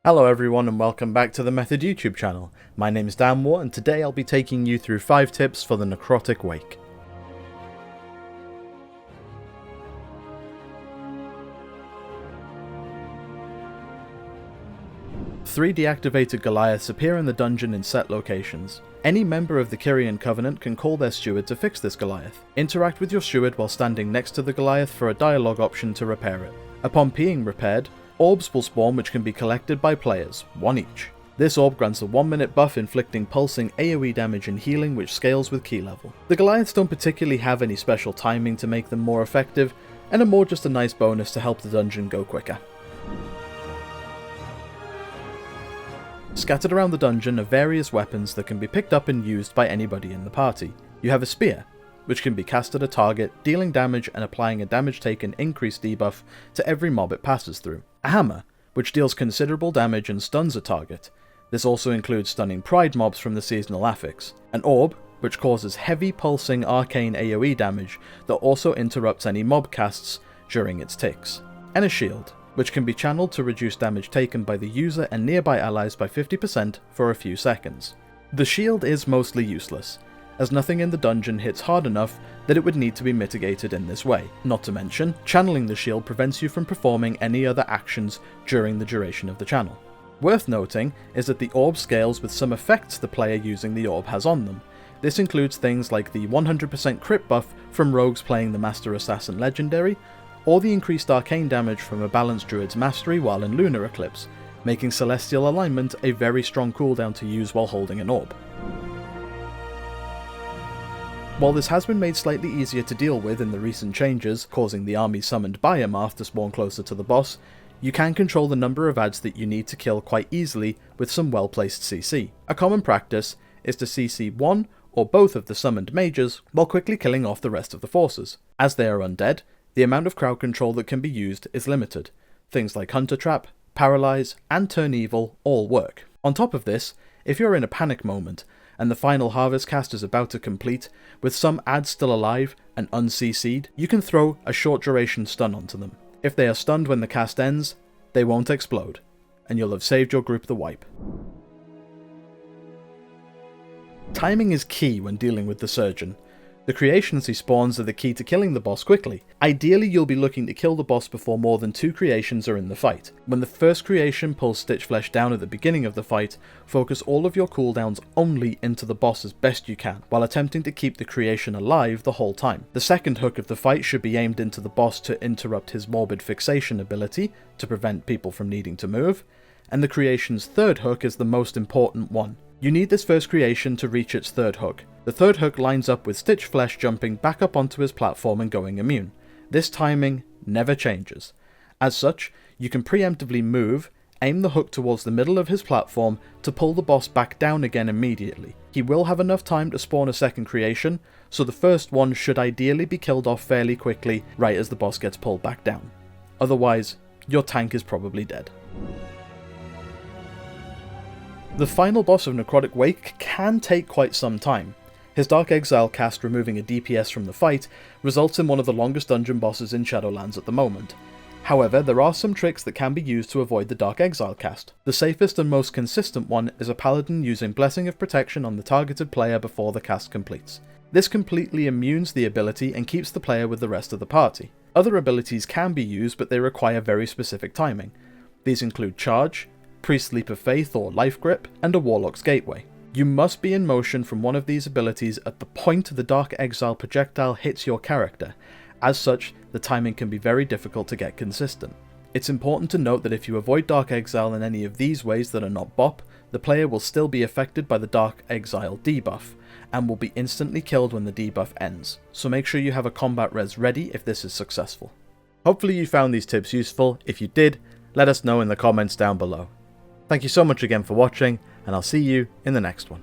Hello everyone and welcome back to the Method YouTube channel. My name is Danwar and today I'll be taking you through 5 tips for the Necrotic Wake. 3 deactivated Goliaths appear in the dungeon in set locations. Any member of the KYRIAN Covenant can call their steward to fix this Goliath. Interact with your steward while standing next to the Goliath for a dialogue option to repair it. Upon being repaired, orbs will spawn which can be collected by players, 1 each. This orb grants a 1-minute buff inflicting pulsing AoE damage and healing which scales with key level. The Goliaths don't particularly have any special timing to make them more effective, and are more just a nice bonus to help the dungeon go quicker. Scattered around the dungeon are various weapons that can be picked up and used by anybody in the party. You have a spear, which can be cast at a target, dealing damage and applying a damage taken increased debuff to every mob it passes through. A hammer, which deals considerable damage and stuns a target. This also includes stunning pride mobs from the seasonal affix. An orb, which causes heavy pulsing arcane AoE damage that also interrupts any mob casts during its ticks. And a shield, which can be channeled to reduce damage taken by the user and nearby allies by 50% for a few seconds. The shield is mostly useless, as nothing in the dungeon hits hard enough that it would need to be mitigated in this way. Not to mention, channeling the shield prevents you from performing any other actions during the duration of the channel. Worth noting is that the orb scales with some effects the player using the orb has on them. This includes things like the 100% crit buff from rogues playing the Master Assassin Legendary, or the increased arcane damage from a balanced druid's mastery while in Lunar Eclipse, making Celestial Alignment a very strong cooldown to use while holding an orb. While this has been made slightly easier to deal with in the recent changes, causing the army summoned by AMARTH to spawn closer to the boss, you can control the number of adds that you need to kill quite easily with some well-placed CC. A common practice is to CC one or both of the summoned mages while quickly killing off the rest of the forces. As they are undead, the amount of crowd control that can be used is limited. Things like Hunter Trap, Paralyze, and Turn Evil all work. On top of this, if you're in a panic moment, and the final harvest cast is about to complete, with some adds still alive and un-CC'd, you can throw a short duration stun onto them. If they are stunned when the cast ends, they won't explode, and you'll have saved your group the wipe. Timing is key when dealing with the Surgeon. The creations he spawns are the key to killing the boss quickly. Ideally, you'll be looking to kill the boss before more than 2 creations are in the fight. When the first creation pulls STITCHFLETCH down at the beginning of the fight, focus all of your cooldowns only into the boss as best you can, while attempting to keep the creation alive the whole time. The second hook of the fight should be aimed into the boss to interrupt his morbid fixation ability, to prevent people from needing to move, and the creation's third hook is the most important one. You need this first creation to reach its third hook. The third hook lines up with STITCHFLETCH jumping back up onto his platform and going immune. This timing never changes. As such, you can preemptively move, aim the hook towards the middle of his platform to pull the boss back down again immediately. He will have enough time to spawn a second creation, so the first one should ideally be killed off fairly quickly right as the boss gets pulled back down. Otherwise, your tank is probably dead. The final boss of Necrotic Wake can take quite some time. His Dark Exile cast removing a DPS from the fight results in one of the longest dungeon bosses in Shadowlands at the moment. However, there are some tricks that can be used to avoid the Dark Exile cast. The safest and most consistent one is a paladin using Blessing of Protection on the targeted player before the cast completes. This completely immunes the ability and keeps the player with the rest of the party. Other abilities can be used, but they require very specific timing. These include Charge, Priest's Leap of Faith or Life Grip, and a Warlock's Gateway. You must be in motion from one of these abilities at the point the Dark Exile projectile hits your character. As such, the timing can be very difficult to get consistent. It's important to note that if you avoid Dark Exile in any of these ways that are not BOP, the player will still be affected by the Dark Exile debuff, and will be instantly killed when the debuff ends, so make sure you have a combat res ready if this is successful. Hopefully you found these tips useful. If you did, let us know in the comments down below. Thank you so much again for watching, and I'll see you in the next one.